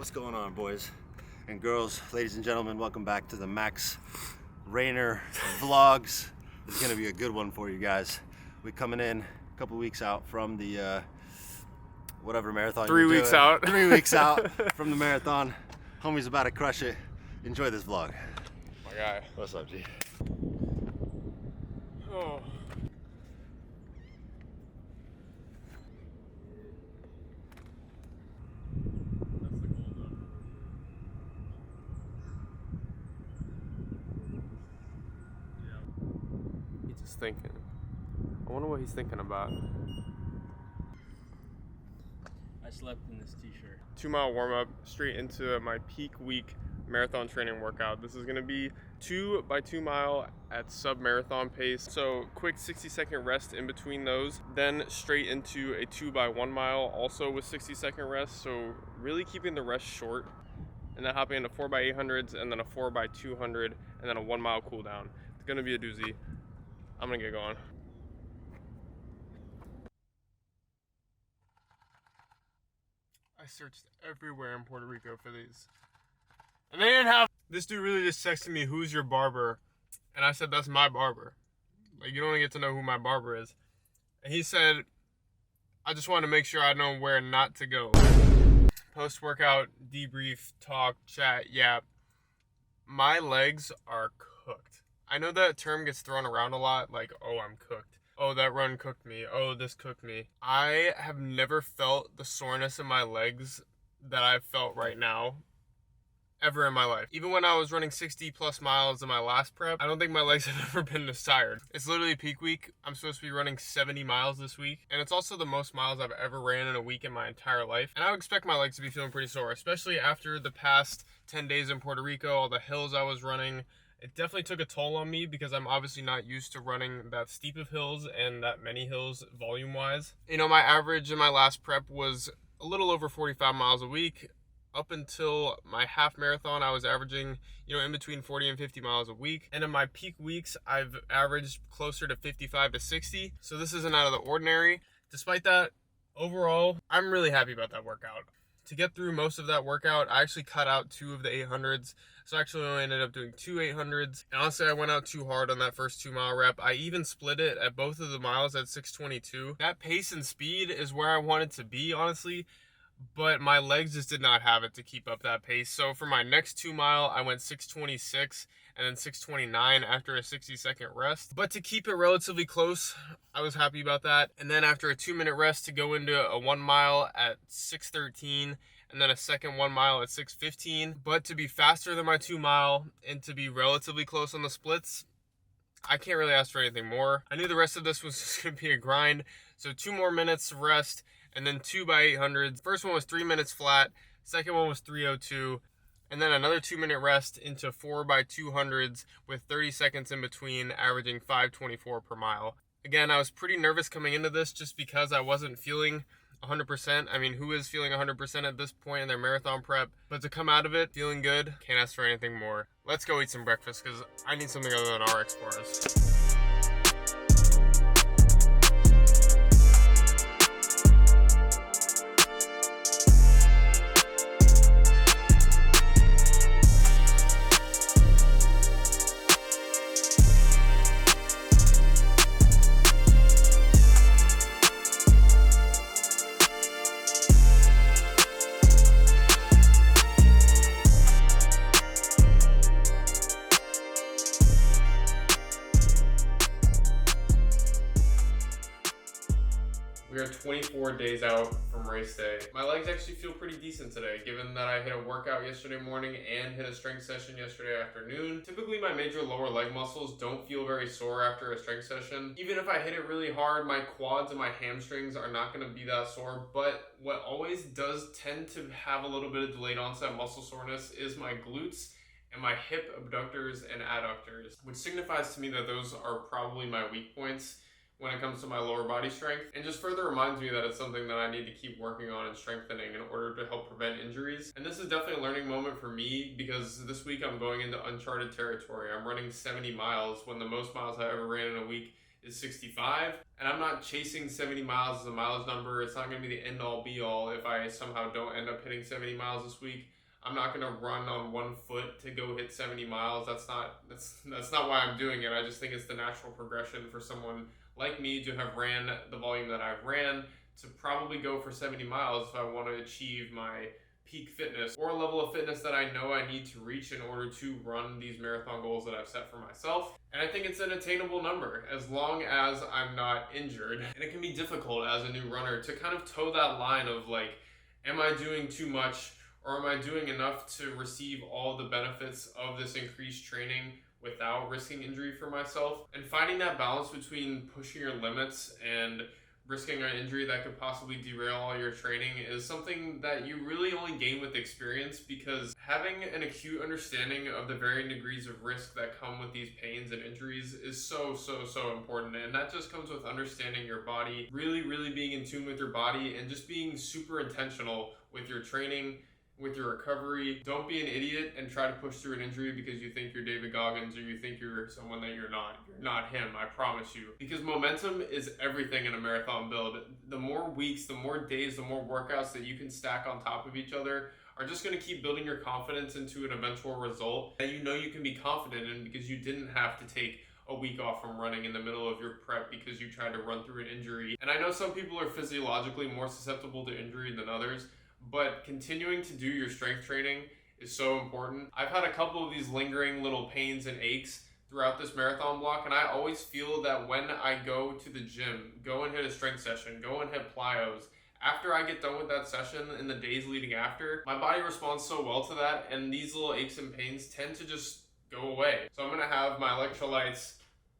What's going on, boys and girls, ladies and gentlemen? Welcome back to the Max Rainer vlogs. This is gonna be a good one for you guys. We're coming in a couple weeks out from the whatever marathon. 3 weeks out. 3 weeks out from the marathon. Homie's about to crush it. Enjoy this vlog. My guy. What's up, G? Oh. He's just thinking. I wonder what he's thinking about. I slept in this t-shirt. 2 mile warm up straight into my peak week marathon training workout. This is gonna be 2 by 2 mile at sub marathon pace. So quick 60-second rest in between those, then straight into a 2 by 1 mile also with 60-second rest. So really keeping the rest short, and then hopping into 4 by 800s and then a 4 by 200 and then a 1 mile cool down. It's gonna be a doozy. I'm gonna get going. I searched everywhere in Puerto Rico for these. And they didn't have... This dude really just texted me, "Who's your barber?" And I said, "That's my barber. Like, you don't get to know who my barber is." And he said, "I just want to make sure I know where not to go." Post-workout, debrief, talk, chat, yap. My legs are cooked. I know that term gets thrown around a lot, like, oh, I'm cooked. Oh, that run cooked me. Oh, this cooked me. I have never felt the soreness in my legs that I've felt right now ever in my life. Even when I was running 60 plus miles in my last prep, I don't think my legs have ever been this tired. It's literally peak week. I'm supposed to be running 70 miles this week, and it's also the most miles I've ever ran in a week in my entire life. And I would expect my legs to be feeling pretty sore, especially after the past 10 days in Puerto Rico, all the hills I was running. It definitely took a toll on me because I'm obviously not used to running that steep of hills and that many hills volume-wise. You know, my average in my last prep was a little over 45 miles a week. Up until my half marathon, I was averaging, in between 40 and 50 miles a week. And in my peak weeks, I've averaged closer to 55 to 60. So this isn't out of the ordinary. Despite that, overall, I'm really happy about that workout. To get through most of that workout, I actually cut out 2 of the 800s. So I actually only ended up doing 2 800s. And honestly, I went out too hard on that first 2 mile rep. I even split it at both of the miles at 6:22. That pace and speed is where I wanted to be, honestly. But my legs just did not have it to keep up that pace. So for my next 2 mile, I went 6:26 and then 6:29 after a 60-second rest. But to keep it relatively close, I was happy about that. And then after a 2-minute rest to go into a 1 mile at 6:13 and then a second 1 mile at 6:15. But to be faster than my 2 mile and to be relatively close on the splits, I can't really ask for anything more. I knew the rest of this was just going to be a grind. So 2 more minutes of rest, and then 2 by 800. First one was 3 minutes flat. Second one was 3:02. And then another 2-minute rest into 4 by 200s with 30 seconds in between, averaging 5:24 per mile. Again, I was pretty nervous coming into this just because I wasn't feeling 100%. I mean, who is feeling 100% at this point in their marathon prep? But to come out of it feeling good, can't ask for anything more. Let's go eat some breakfast because I need something other than RX bars. We are 24 days out from race day. My legs actually feel pretty decent today, given that I hit a workout yesterday morning and hit a strength session yesterday afternoon. Typically, my major lower leg muscles don't feel very sore after a strength session. Even if I hit it really hard, my quads and my hamstrings are not going to be that sore. But what always does tend to have a little bit of delayed onset muscle soreness is my glutes and my hip abductors and adductors, which signifies to me that those are probably my weak points when it comes to my lower body strength, and just further reminds me that it's something that I need to keep working on and strengthening in order to help prevent injuries. And this is definitely a learning moment for me because this week I'm going into uncharted territory. I'm running 70 miles when the most miles I ever ran in a week is 65. And I'm not chasing 70 miles as a mileage number. It's not going to be the end all be all if I somehow don't end up hitting 70 miles this week. I'm not going to run on one foot to go hit 70 miles. That's not why I'm doing it. I just think it's the natural progression for someone like me to have ran the volume that I've ran to probably go for 70 miles if I want to achieve my peak fitness or a level of fitness that I know I need to reach in order to run these marathon goals that I've set for myself. And I think it's an attainable number as long as I'm not injured. And it can be difficult as a new runner to kind of toe that line of like, am I doing too much or am I doing enough to receive all the benefits of this increased training without risking injury for myself? And finding that balance between pushing your limits and risking an injury that could possibly derail all your training is something that you really only gain with experience, because having an acute understanding of the varying degrees of risk that come with these pains and injuries is so important. And that just comes with understanding your body, really being in tune with your body, and just being super intentional with your training, with your recovery. Don't be an idiot and try to push through an injury because you think you're David Goggins or you think you're someone that you're not. You're not him, I promise you. Because momentum is everything in a marathon build. The more weeks, the more days, the more workouts that you can stack on top of each other are just going to keep building your confidence into an eventual result that you know you can be confident in, because you didn't have to take a week off from running in the middle of your prep because you tried to run through an injury. And I know some people are physiologically more susceptible to injury than others, but continuing to do your strength training is so important. I've had a couple of these lingering little pains and aches throughout this marathon block, and I always feel that when I go to the gym, go and hit a strength session, go and hit plyos, after I get done with that session in the days leading after, my body responds so well to that, and these little aches and pains tend to just go away. So I'm gonna have my electrolytes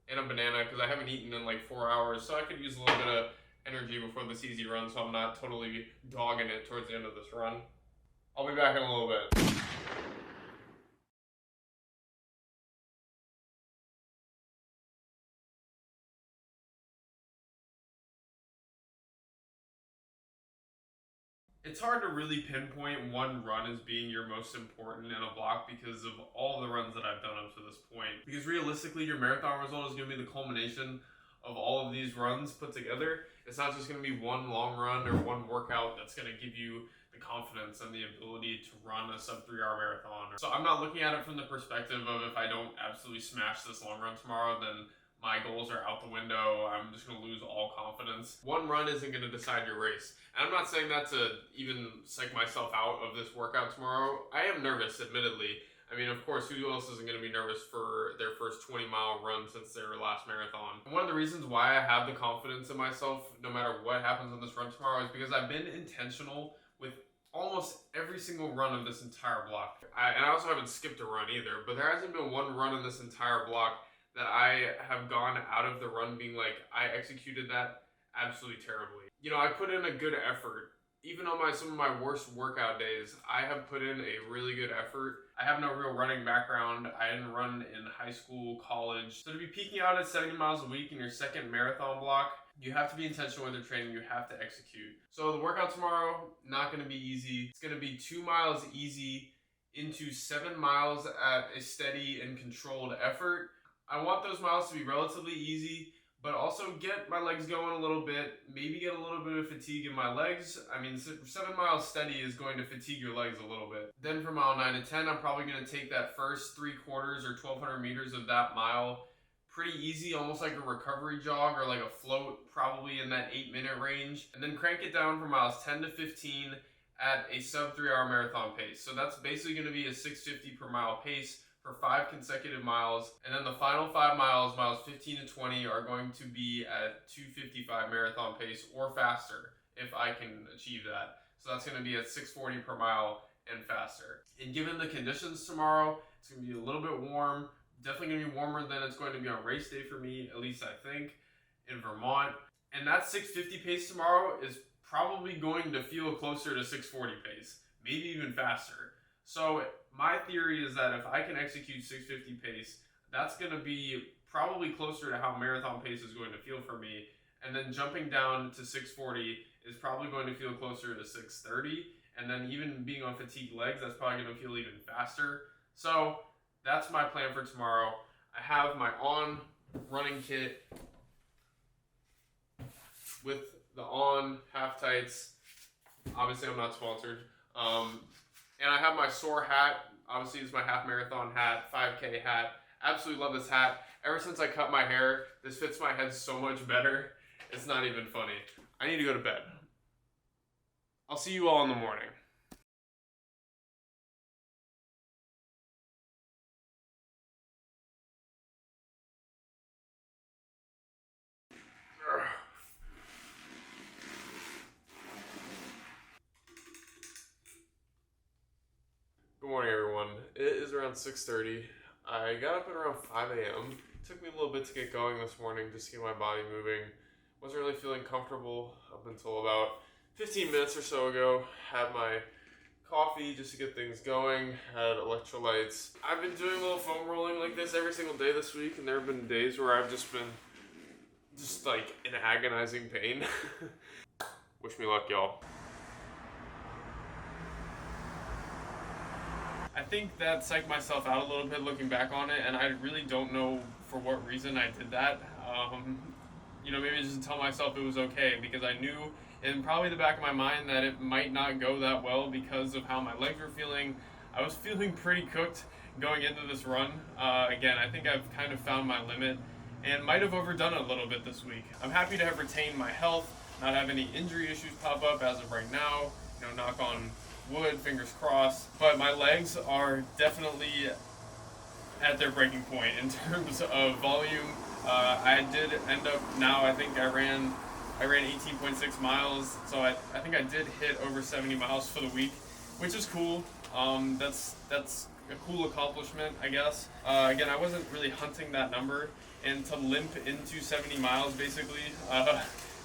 and a banana because I haven't eaten in like 4 hours, so I could use a little bit of energy before this easy run, so I'm not totally dogging it towards the end of this run. I'll be back in a little bit. It's hard to really pinpoint one run as being your most important in a block because of all the runs that I've done up to this point. Because realistically, your marathon result is going to be the culmination of all of these runs put together. It's not just going to be one long run or one workout that's going to give you the confidence and the ability to run a sub 3 hour marathon. So I'm not looking at it from the perspective of if I don't absolutely smash this long run tomorrow, then my goals are out the window. I'm just going to lose all confidence. One run isn't going to decide your race. And I'm not saying that to even psych myself out of this workout tomorrow. I am nervous, admittedly. I mean, of course, who else isn't going to be nervous for their first 20-mile run since their last marathon? And one of the reasons why I have the confidence in myself, no matter what happens on this run tomorrow, is because I've been intentional with almost every single run of this entire block. And I also haven't skipped a run either, but there hasn't been one run in this entire block that I have gone out of the run being like, I executed that absolutely terribly. You know, I put in a good effort. Even on some of my worst workout days, I have put in a really good effort. I have no real running background. I didn't run in high school, college. So to be peaking out at 70 miles a week in your second marathon block, you have to be intentional with your training. You have to execute. So the workout tomorrow, not going to be easy. It's going to be 2 miles easy into 7 miles at a steady and controlled effort. I want those miles to be relatively easy, but also get my legs going a little bit, maybe get a little bit of fatigue in my legs. I mean, 7 miles steady is going to fatigue your legs a little bit. Then for mile 9 and 10, I'm probably going to take that first 3/4 or 1,200 meters of that mile pretty easy, almost like a recovery jog or like a float, probably in that 8-minute range. And then crank it down for miles 10 to 15 at a sub 3 hour marathon pace. So that's basically going to be a 6:50 per mile pace for 5 consecutive miles. And then the final 5 miles, miles 15 to 20, are going to be at 2:55 marathon pace or faster if I can achieve that. So that's going to be at 6:40 per mile and faster. And given the conditions tomorrow, it's going to be a little bit warm. Definitely going to be warmer than it's going to be on race day for me, at least I think, in Vermont. And that 6:50 pace tomorrow is probably going to feel closer to 6:40 pace, maybe even faster. So my theory is that if I can execute 6:50 pace, that's going to be probably closer to how marathon pace is going to feel for me. And then jumping down to 6:40 is probably going to feel closer to 6:30. And then even being on fatigued legs, that's probably going to feel even faster. So that's my plan for tomorrow. I have my On running kit, with the On half tights. Obviously, I'm not sponsored. And I have my SOAR hat. Obviously, it's my half marathon hat, 5K hat. Absolutely love this hat. Ever since I cut my hair, this fits my head so much better. It's not even funny. I need to go to bed. I'll see you all in the morning. Good morning, everyone. It is around 6:30. I got up at around 5 a.m. It took me a little bit to get going this morning, just to get my body moving. Wasn't really feeling comfortable up until about 15 minutes or so ago. Had my coffee just to get things going, had electrolytes. I've been doing a little foam rolling like this every single day this week, and there have been days where I've just been like in agonizing pain. Wish me luck, y'all. I think that psyched myself out a little bit looking back on it, and I really don't know for what reason I did that. Maybe just to tell myself it was okay, because I knew in probably the back of my mind that it might not go that well because of how my legs were feeling. I was feeling pretty cooked going into this run. Again, I think I've kind of found my limit and might have overdone it a little bit this week. I'm happy to have retained my health, not have any injury issues pop up as of right now. Knock on wood, fingers crossed. But my legs are definitely at their breaking point in terms of volume. I did end up now, I think I ran 18.6 miles, so I think I did hit over 70 miles for the week, which is cool. That's a cool accomplishment, I guess. Again, I wasn't really hunting that number, and to limp into 70 miles basically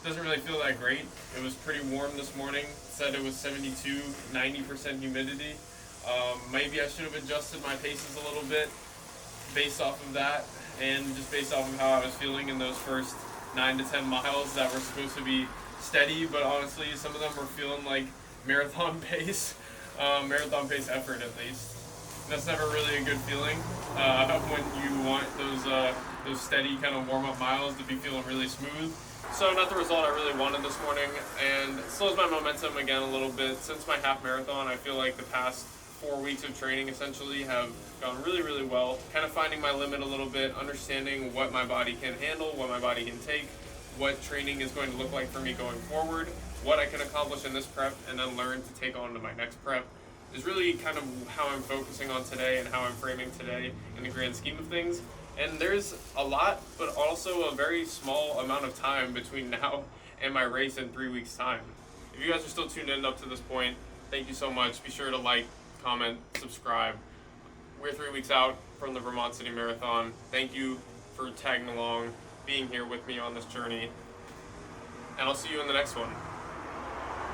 doesn't really feel that great. It was pretty warm this morning. Said it was 72, 90% humidity. Maybe I should have adjusted my paces a little bit based off of that, and just based off of how I was feeling in those first 9 to 10 miles that were supposed to be steady, but honestly some of them were feeling like marathon pace effort at least. That's never really a good feeling when you want those steady kind of warm-up miles to be feeling really smooth. So not the result I really wanted this morning, and it slows my momentum again a little bit. Since my half marathon, I feel like the past 4 weeks of training essentially have gone really, really well. Kind of finding my limit a little bit, understanding what my body can handle, what my body can take, what training is going to look like for me going forward, what I can accomplish in this prep, and then learn to take on to my next prep is really kind of how I'm focusing on today and how I'm framing today in the grand scheme of things. And there's a lot, but also a very small amount of time between now and my race in 3 weeks' time. If you guys are still tuned in up to this point, thank you so much. Be sure to like, comment, subscribe. We're 3 weeks out from the Vermont City Marathon. Thank you for tagging along, being here with me on this journey, and I'll see you in the next one.